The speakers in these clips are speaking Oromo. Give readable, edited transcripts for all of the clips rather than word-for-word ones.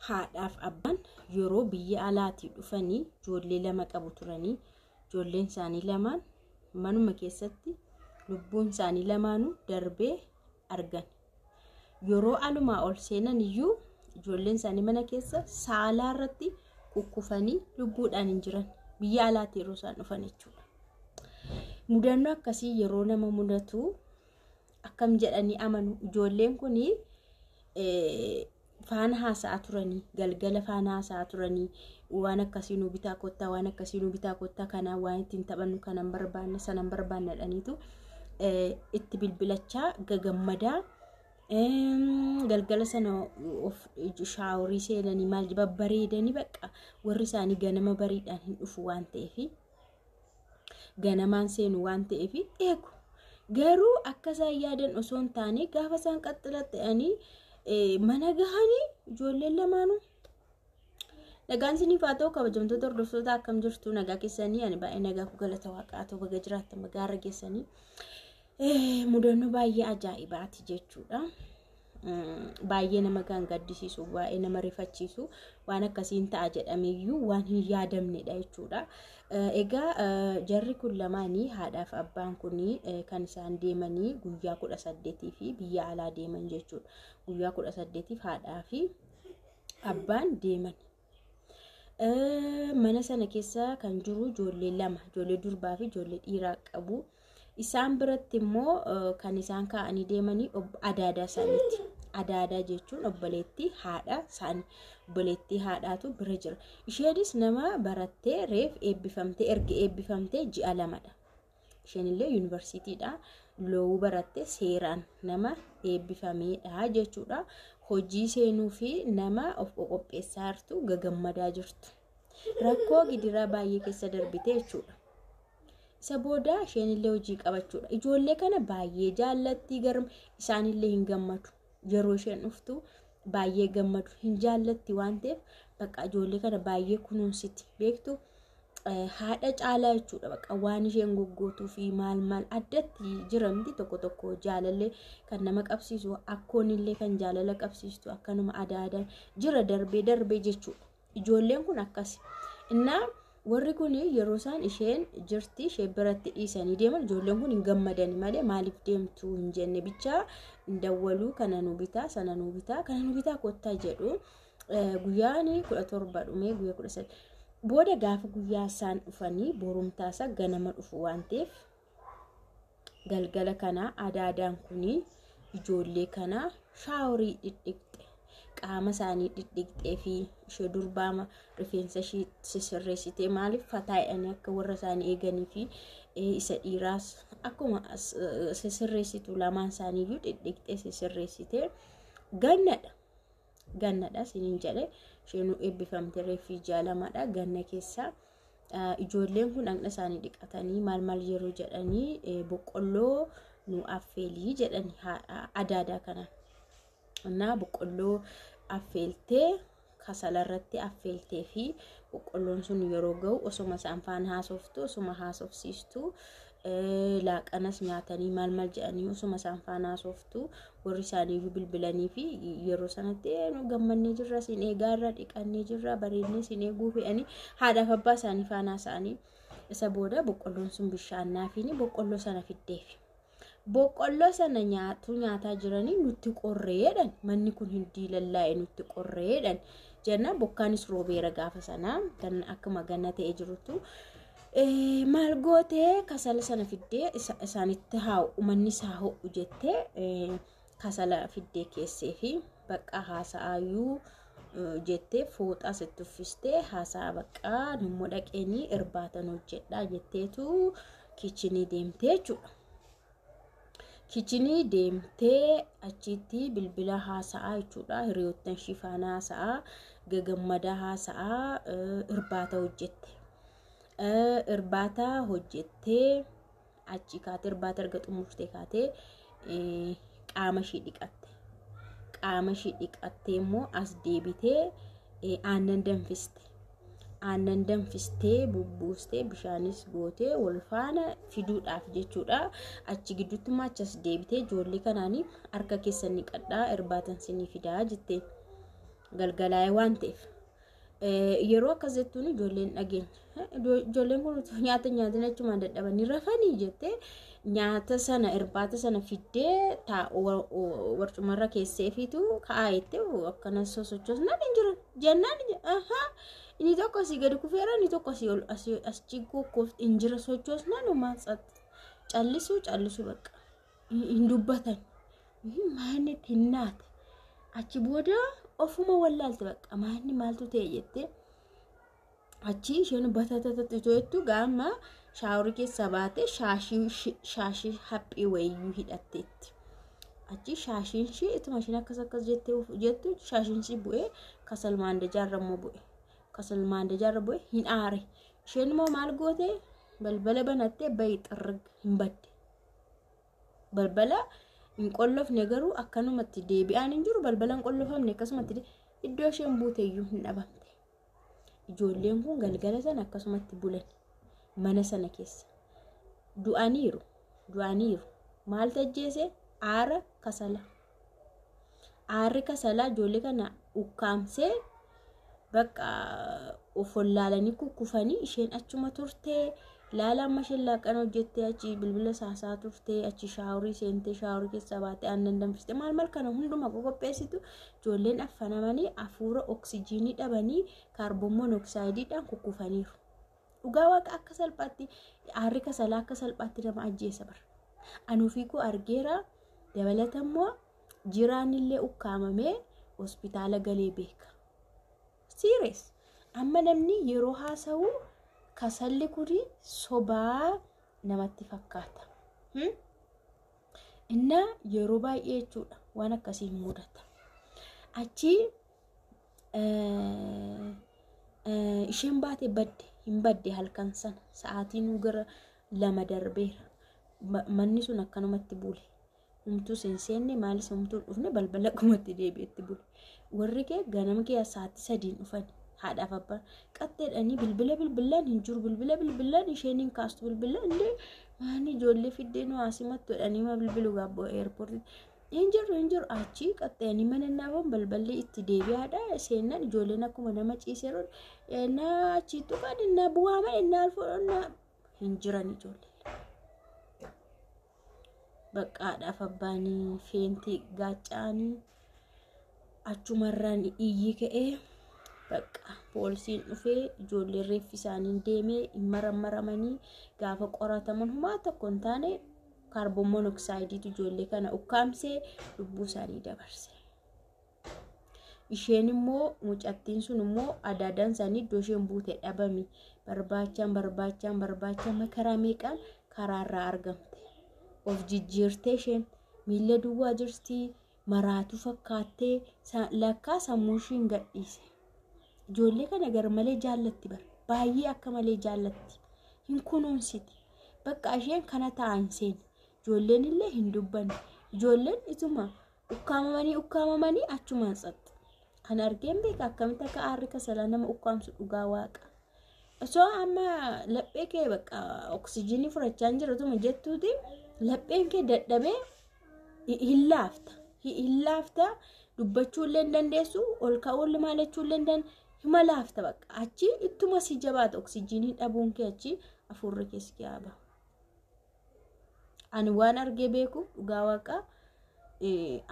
haadhaaf abbaan yeroo biyya alaatii dhufanii ijoollee lama qabu turanii ijoolleen isaanii lamaan manuma keessatti lubbuun isaanii lamaanuu darbee argan. Yeroo alumaa ol seenan iyyuu ijoolleen isaanii mana keessa saalaa irratti kukkufanii lubbuudhaan hin jiran biyya alaatii yeroo isaan dhufan jechuudha. Mudannoo akkasii yeroo nama mudatu akkam jedhanii amanu ijoolleen kunii faana haasaa turanii galgala faana haasaa turanii waan akkasii nu bitaa kottaa waan akkasii nu bitaa kottaa kana waan ittiin taphannu kanan barbaanne sanan barbaanne dhaniitu itti bilbilachaa gagammadaa galgala sana of shaaworii seenanii maal babbareedanii bakka warri isaanii ganama bariidhaan hin dhufu waan ta'eef ganamaan seenu waan ta'eef eegu garuu akka isaan yaadan osoo hin taane gaafa isaan qaxxalatta'anii mana gahanii ijoolleen lamaanuu nagaan isiniif haa ta'u kabajamtoota hordoftoota akkam jirtu nagaa keessanii ani baay'ee nagaa ku galata waaqaa ta'u baga jiraattan magaarra geessanii mudannoo baay'ee ajaa'ibaati jechuudha. Baay'ee nama gaddisiisu baay'ee nama rifachiisu waan akkasiin ta'a jedhameeyyuu waan hin yaadamnedha jechuudha. Egaa jarri kun lamaanii haadhaaf abbaan kunii kan isaan deemanii guyyaa 18 fi biyya alaa deeman jechuudha. Guyyaa 18 haadhaa fi abbaan deeman. Mana sana keessa kan jiru ijoollee lama ijoollee durbaa fi ijoollee dhiiraa qabu. Isaan biratti immoo kan isaan kaa'anii deemanii adaadaa isaaniiti. Adaadaa jechuun obboleettii haadha isaanii. Obboleettii haadhaatu bira jira. Isheenis nama barattee reef eebbifamtee erga eebbifamtee ji'a lamadha. Isheen illee yuunivarsiitiidha. Loowuu barattee seeraan nama eebbifameedha jechuudha. Hojii seenuu fi nama of qopheessaa jirtu gagammadaa jirtu. Rakkoo gidiraa baay'ee keessa darbite jechuudha. Isa booda isheen illee hojii qabachuudha. Ijoollee kana baay'ee jaallatti garuu isaan illee hin gammadu. Yeroo isheen dhuftu baay'ee gammadu hin jaallatti waan ta'eef bakka ijoollee kana baay'ee kunuunsiti. Beektu haadha caalaa jechuudha. Bakka waan isheen goggootuu fi maal addatti jiramti tokko jaalallee kan nama qabsiisu akkoon illee kan jaalala qabsiistu akkanuma adaadaan jira darbee jechuudha. Ijoolleen kun akkasi. Innaa warri kun yeroo isaan isheen jirti ishee biratti dhiisanii deeman ijoolleen kun hin gammadan malee maaliif deemtu hin jenne bichaa dawwaluu kana nu bitaa sana nu bitaa kottaa jedhu guyyaan 17 dhumee guyyaa 18 booda gaafa guyyaa isaan dhufanii borumtaasa ganama dhufu waan ta'eef galgala kana adaadaan kun ijoollee kana shaaworii dhidhiqxe qaama isaanii dhidhiqxee fi ishee durbaama rifeensa ishee sisirreessitee maaliif fataa'anii akka warra isaanii eeganii fi isa dhiiraas akkuma sisirreessitu lamaan isaaniiyyuu dhidhiqxee sisirreessitee gannadha siniin jedhe isheen eebbifamte reefii jaalamadha ganna keessa ijoolleen kun dhaqna isaanii dhiqatanii maal yeroo jedhanii boqqolloo nu affeelii jedhanii adaadaa kana. Naa boqqolloo affeeltee kasalarratti affeeltee fi boqqolloon sun yeroo ga'u osuma isaan faana haasoftu osuma haasofsiistu laaqanas nyaatanii maal jedhanii osuma isaan faana haasoftu warri isaanii bilbilanii fi yeroo sanatti nu gammannee jirra siin eegaarra dhiqannee jirra bareednee siin eeguu fe'anii haadhaaf abbaa isaanii faana haasa'anii isa booda boqqolloon sun bishaannaa fi boqqolloo sana fiddeefi. Boqqolloo sana nyaataa jiranii nutti qorreedhan manni kun hindi lallaa'e nutti qorreedhan jenna bokkaanis roobeera gaafa sana kan akkuma ganna ta'ee jirutu maal gootee kasala sana fiddee isaanitti haa'u manni isaa ho'u jettee kasala fiddee keessee fi bakka haasa'aayuu jettee fooxaa sitti uffistee haasa'a bakka nammoo dhaqeenii irbaatan hojjedhaa jetteetu kichinii deemtee jechuudha. Kichinii deemtee achitti bilbila haasa'aa jechuudha. Hiriyoottan shifaanaa haasa'aa gagammadaa haasa'aa irbaata hojjette. Irbaata hojjettee achi kaatee irbaata erga xumurtee kaatee qaama ishee dhiqatte. Qaama ishee dhiqattee immoo as deebitee aannan danfiste. Aannan danfistee bubbuustee bishaanis gootee wal faana fiduudhaaf jechuudha. Achi gidduutti maachas deebitee ijoollee kanaanii harka keessan niqadhaa irbaatan sinii fidaa jettee. galgalaa'ee waan ta'eef yeroo akkas jettuun ijoolleen dhageenya ijoolleen kun nyaata nyaatin achumaan dadhabanii rafanii jettee nyaata sana irbaata sana fiddee warcumarra keessee fiitu ka'aa jettee akkana sosochoosnaan hin jiran jennaan inni tokko asii gadi kufeera inni tokko as ciguukuuf hin jira sochoosnaan uumaa callisuu bakka hin dubbatan maanni tinnaate achi booda ofuma wallaalte bakka maanni maaltu ta'e jettee achi isheen batatatti jettu gaama shaaworii keessa baate shaashii haphii wayyuu hidhatteetti achi shaashiin ishee ituma isheen akkas jettu shaashiin ishee bu'ee kasalmaan dajaarra bu'ee hin aare isheen immoo maal goote balbala banattee bayi xirrig hin badde balbala hin qollofne garuu akkanumatti deebi'aan hin jiru balbala hin qollofamne akkasumatti iddoo isheen buute iyyuu hin dhabamte ijoolleen kun galgala sana akkasumatti bulan mana sana keessa du'aniiru maal tajjeese aarri kasalaa ijoollee kana ukkaamsee bakka ofollaalanii kukkufanii isheen achuma turtee laala amma isheen laaqana hojjettee achi bilbila saasaa turtee achi shaaworii seentee shaaworii keessa baatee aannan danfiste maal kana hunduma qopheessitu ijoolleen affanamanii hafuura oksijiinii dhabanii kaarboon monooksaayidiidhaan kukkufaniiru dhugaa waaqa akka salphaatti aarri kasalaa akka salphaatti nama ajjeesa bara anuufiikuu argeera dabalatammoo jiraanillee ukkaamamee hospitaala galee beeka serious amma namni yeroo haasa'u kasalli kuni sobaa namatti fakkaata inna yeroo baay'ee jechuudha waan akkasii mudata achi isheen baate hin badde halkan sana sa'aatiin gara 2 darbeera manni sun akkanumatti bule humtuu seenseenne maalis humtuu dhufne balbala qumatti deebi'etti bule warri kee ganama kee sa'aatii 3 dhufan haadhaaf abbaan qaxxeedhanii bilbilaan hin jiru bilbilaan isheen hin kaastu bilbila illee maani ijoollee fiddee nu asimattu jedhanii ma bilbilu gaabboo eerpoortii hin jiru achi qaxxeedhanii mana naafan balballi itti deebi'aadha seennan ijoolleen akkuma nama ciiseeru naa achiitu kan innaa bu'aama innaa alfoodhannaa hin jiran ijoollee baqqaadhaaf abbaanii feentii gaaccaanii achumarraan iyyi ka'ee bakka poolisiin dhufee ijoollee reeffi isaanii deemee marammaramanii gaafa qorataman humaa tokko hin taane kaarboon monooksaayidiitu ijoollee kana ukkaamsee lubbuu isaanii dabarse isheen immoo mucattiin sun immoo adaadaan isaanii iddoo isheen buute dhabame barbaachaan makaraa meeqaan karaarraa argamte of jijjiirtee isheen miila duwwaa jirti maraatu fakkaattee lakkaa sammuu isheen gadhiise ijoollee kana gar malee jaallatti baay'ee akka malee jaallatti hin kunuunsiti bakka isheen kana ta'an seen ijoolleen illee hin dubbanne ijoolleen ituma ukkaamamanii achumaan tsatti kan argeen beeka akkamitti akka aarri kasalaa nama ukkaamsu dhugaa waaqa osoo amma laphee kee bakka oksijiinii fudhachaa hin jirtuma jettuuti lapheen kee dadhabee hin laafta dubbachuu illee hin dandeessu ol ka'uu maalachuu illee hin dandeessu hima laafta bakka achi ittuma si jabaata oksijiinii dhabuun kee achi hafuurri keessa yaaba ani waan argee beeku dhugaa waaqa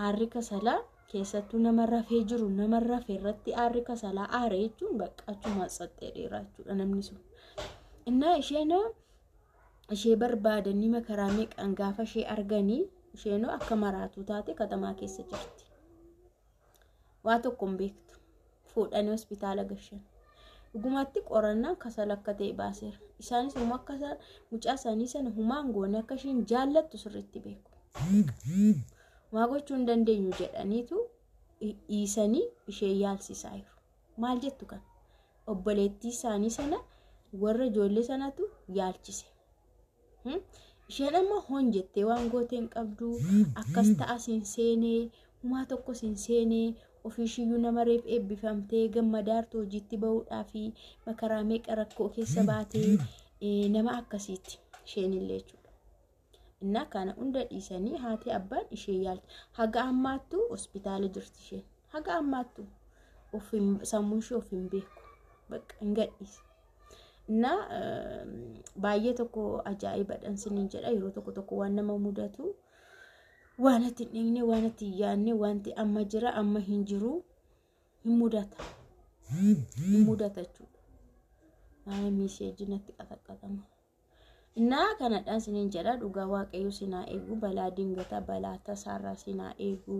aarri kasalaa keessattuu nama rafee jiru nama rafee irratti aarri kasalaa aare jechuun bakka achuma tsaxxee dheeraa jechuudha namni sun innaa ishee barbaadanii makaraa meeqaan gaafa ishee arganii isheenoo akka maraatuu taate katamaa keessa jirti waa tokko hin beektu fuudhanii hospitaala gashan dhugumatti qorannaan kasala akka ta'e baaseera isaanis immoo akka mucaa isaanii sana humaan goone akka isheen jaallattu sirriitti beeku waa gochuu hin dandeenyu jedhaniitu dhiisanii ishee yaalsisaa jiru maal jettu kan obboleettii isaanii sana warra ijoollee sanatu yaalchise isheen amma hon jettee waan gooteen qabdu akkas ta'a siin seenee humaa tokko siin seenee ofiishiyyuu nama reef eebbifamtee gammadaartu hojiitti bahuudhaa fi makaraa meeqa rakkoo keessa baatee nama akkasiitti isheen illee jechuudha. Innaa kana hunda dhiisanii haati abbaan ishee yaalti haga ammaattu hospitaala jirti isheen haga ammaattu sammuun ishee of hin beeku bakka hin gadhiise. Na baay'ee tokko ajaa'ibadhaan sinin jedha yeroo tokko waan nama mudatu waan ati dhigne waan ati yaanne wanti amma jira amma hin jiru hin mudata jechuudha. Ay miseejii natti qaqqatama. Na kanadhaan sinin jedha dhugaa waaqayyo sinaa eegu balaa dingata balaa tasaarraa sinaa eegu.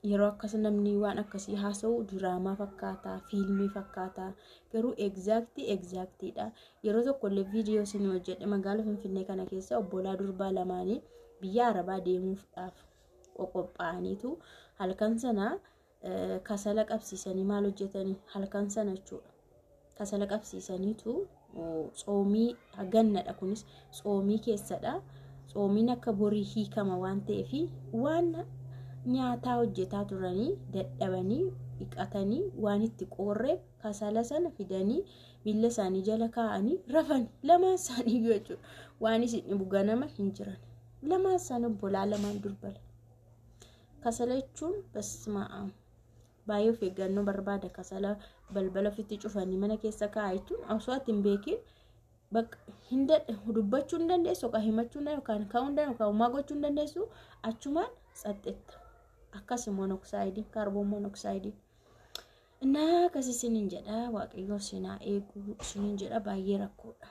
Yeroo akkas namni waan akkasii haasa'u diraamaa fakkaata fiilmii fakkaata garuu exactly dha. Yeroo tokkollee viidiyoo sin hojjedhe magaalaa Finfinnee kana keessa obbolaa durbaa lamaanii biyya Arabaa deemuudhaaf qopha'aniitu halkan sana kasala qabsiisanii maal hojjetanii halkan sana jechuudha. Kasala qabsiisaniitu tsoomii hagannadha kunis tsoomii keessadha. Tsoomiin akka borii hiikama waan ta'eef waan nyaataa hojjetaa turanii dadhabanii dhiqatanii waan itti qoorreef kasala sana fidanii miilla isaanii jala kaa'anii rafan lamaan isaanii jechuudha. Waan isin dhibu ganama hin jiran lamaan isaanii obbolaa lamaan durbala. Kasala jechuun basmaa baay'ee of eeggannoo barbaada. Kasala balbala ofitti cufanii mana keessa kaa'aa jechuun osoo ati hin beekin bakka dubbachuu hin dandeessu himachuu yookaan ka'uu hin dandeessu yookaan homaa gochuu hin dandeessu achumaan saxxetta. Akkasii monoksaayidiin kaarboon monoksaayidiin. Na akkasii sinin jedha waaqayyo sinaa eegu sinin jedha baay'ee rakkoodha.